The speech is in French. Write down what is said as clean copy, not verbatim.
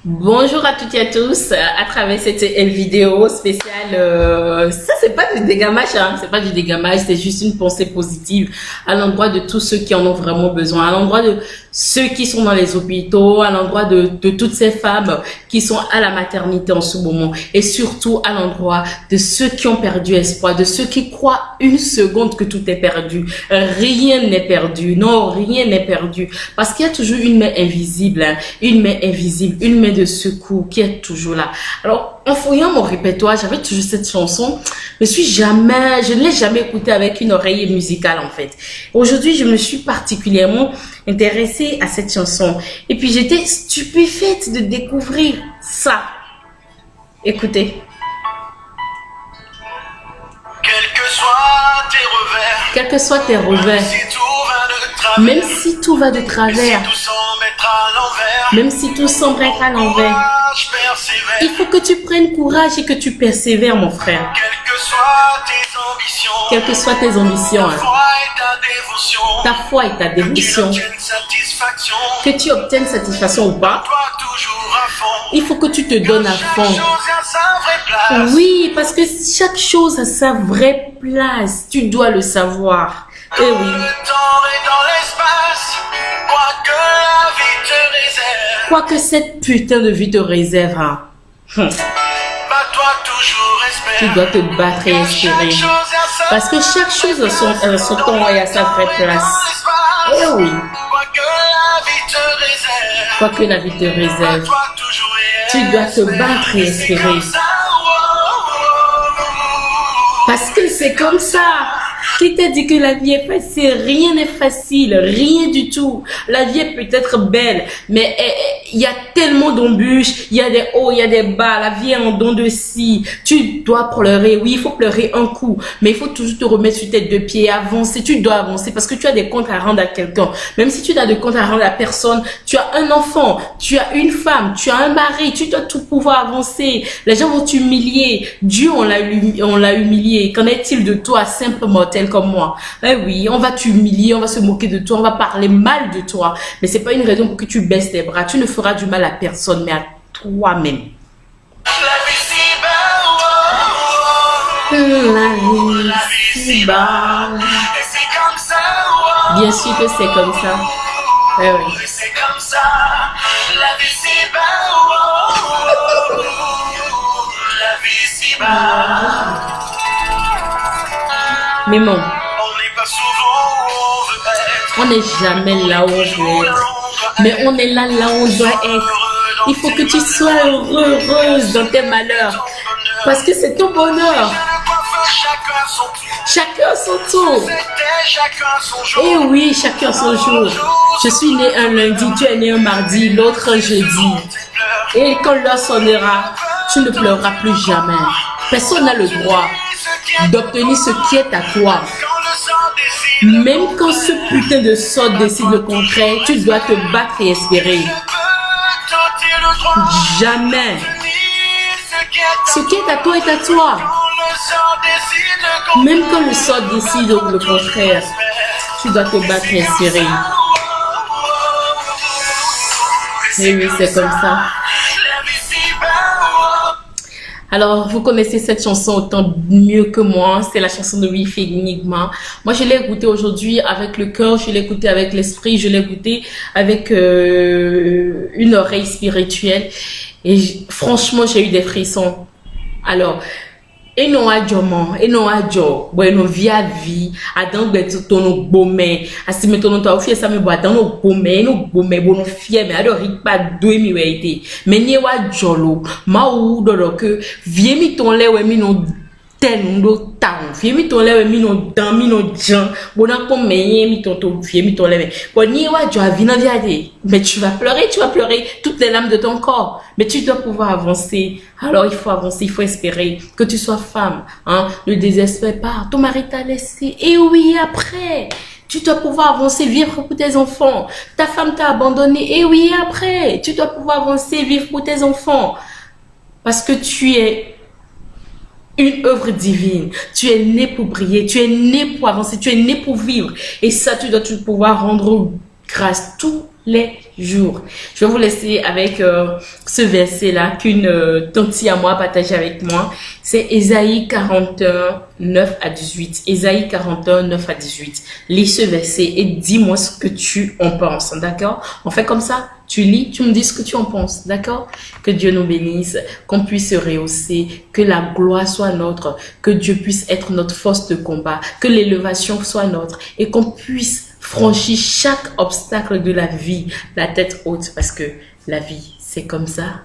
Bonjour à toutes et à tous, à travers cette vidéo spéciale, ça c'est pas du dégamage, hein, c'est pas du dégamage, c'est juste une pensée positive à l'endroit de tous ceux qui en ont vraiment besoin, à l'endroit de ceux qui sont dans les hôpitaux, à l'endroit de toutes ces femmes qui sont à la maternité en ce moment et surtout à l'endroit de ceux qui ont perdu espoir, de ceux qui croient une seconde que tout est perdu. Rien n'est perdu, non, rien n'est perdu parce qu'il y a toujours une main invisible, hein, une main invisible, une main de secours qui est toujours là. Alors, en fouillant mon répertoire, j'avais toujours cette chanson, je ne l'ai jamais écoutée avec une oreille musicale en fait. Aujourd'hui, je me suis particulièrement intéressée à cette chanson et puis j'étais stupéfaite de découvrir ça. Écoutez. Quels que soient tes revers, même si tout va de travers, même si tout semble être à l'envers, il faut que tu prennes courage et que tu persévères, mon frère. Quelles que soient tes ambitions, hein, ta foi et ta dévotion, que tu obtiennes satisfaction ou pas, il faut que tu te donnes à fond. Oui, parce que chaque chose a sa vraie place. Tu dois le savoir. Eh oui. Quoi que cette putain de vie te réserve, hein. Tu dois te battre et espérer. Parce que chaque chose a son temps et à sa vraie place. Eh oui. Quoi que la vie te réserve, tu dois te battre et espérer. Parce que c'est comme ça. Qui t'a dit que la vie est facile? Rien n'est facile, rien du tout. La vie est peut-être belle, mais il y a tellement d'embûches, il y a des hauts, il y a des bas. La vie est en dents de scie. Tu dois pleurer, oui, il faut pleurer un coup, mais il faut toujours te remettre sur tes deux pieds, avancer. Tu dois avancer parce que tu as des comptes à rendre à quelqu'un. Même si tu as des comptes à rendre à personne, tu as un enfant, tu as une femme, tu as un mari, tu dois tout pouvoir avancer. Les gens vont t'humilier. Dieu, on l'a humilié. Qu'en est-il de toi, simple mortel comme moi? Eh oui, on va t'humilier, on va se moquer de toi, on va parler mal de toi. Mais c'est pas une raison pour que tu baisses tes bras. Tu ne feras du mal à personne, mais à toi-même. La vie si bas. Bien sûr que c'est comme ça. Eh oui. Mais bon, on n'est jamais là où on veut être, mais on est là où on doit être. Il faut que tu sois heureuse dans tes malheurs, parce que c'est ton bonheur. Chacun son tour. Et oui, chacun son jour. Je suis né un lundi, tu es né un mardi, l'autre un jeudi. Et quand l'heure sonnera, tu ne pleureras plus jamais. Personne n'a le droit d'obtenir ce qui est à toi. Même quand ce putain de sort décide le contraire, tu dois te battre et espérer. Jamais. Ce qui est à toi est à toi. Même quand le sort décide le contraire, tu dois te battre et espérer. Et oui, c'est comme ça. Alors, vous connaissez cette chanson autant mieux que moi. C'est la chanson de Wifi Enigma. Moi, je l'ai écoutée aujourd'hui avec le cœur, je l'ai écoutée avec l'esprit, je l'ai écoutée avec une oreille spirituelle. Et franchement, j'ai eu des frissons. Alors, et non à Djoman, et non à Djo, bueno via vie, à dans ton bomé, à si mettons toi fier ça me boit dans nos bomé, bon fier, mais alors il pas deux mi été. Mais ni wa Djolo, ma ou do que vie mi ton le we mi no ten do town, vie mi ton le we mi no dan mi no jan, bon ko me mi ton to vie mi ton le. Bon ni wa Djo vina via de. Mais tu vas pleurer toutes les larmes de ton corps. Mais tu dois pouvoir avancer. Alors il faut avancer, il faut espérer. Que tu sois femme, hein, ne désespère pas. Ton mari t'a laissé. Et oui, après, tu dois pouvoir avancer, vivre pour tes enfants. Ta femme t'a abandonné. Et oui, après, tu dois pouvoir avancer, vivre pour tes enfants. Parce que tu es une œuvre divine. Tu es né pour briller. Tu es né pour avancer. Tu es né pour vivre. Et ça, tu dois pouvoir rendre grâce. Tout les jours. Je vais vous laisser avec ce verset-là qu'une tante à moi a partagé avec moi. C'est Ésaïe 41, 9 à 18. Ésaïe 41, 9 à 18. Lis ce verset et dis-moi ce que tu en penses, d'accord? On fait comme ça. Tu lis, tu me dis ce que tu en penses, d'accord? Que Dieu nous bénisse, qu'on puisse se rehausser, que la gloire soit nôtre, que Dieu puisse être notre force de combat, que l'élévation soit nôtre et qu'on puisse franchir chaque obstacle de la vie, la tête haute, parce que la vie, c'est comme ça.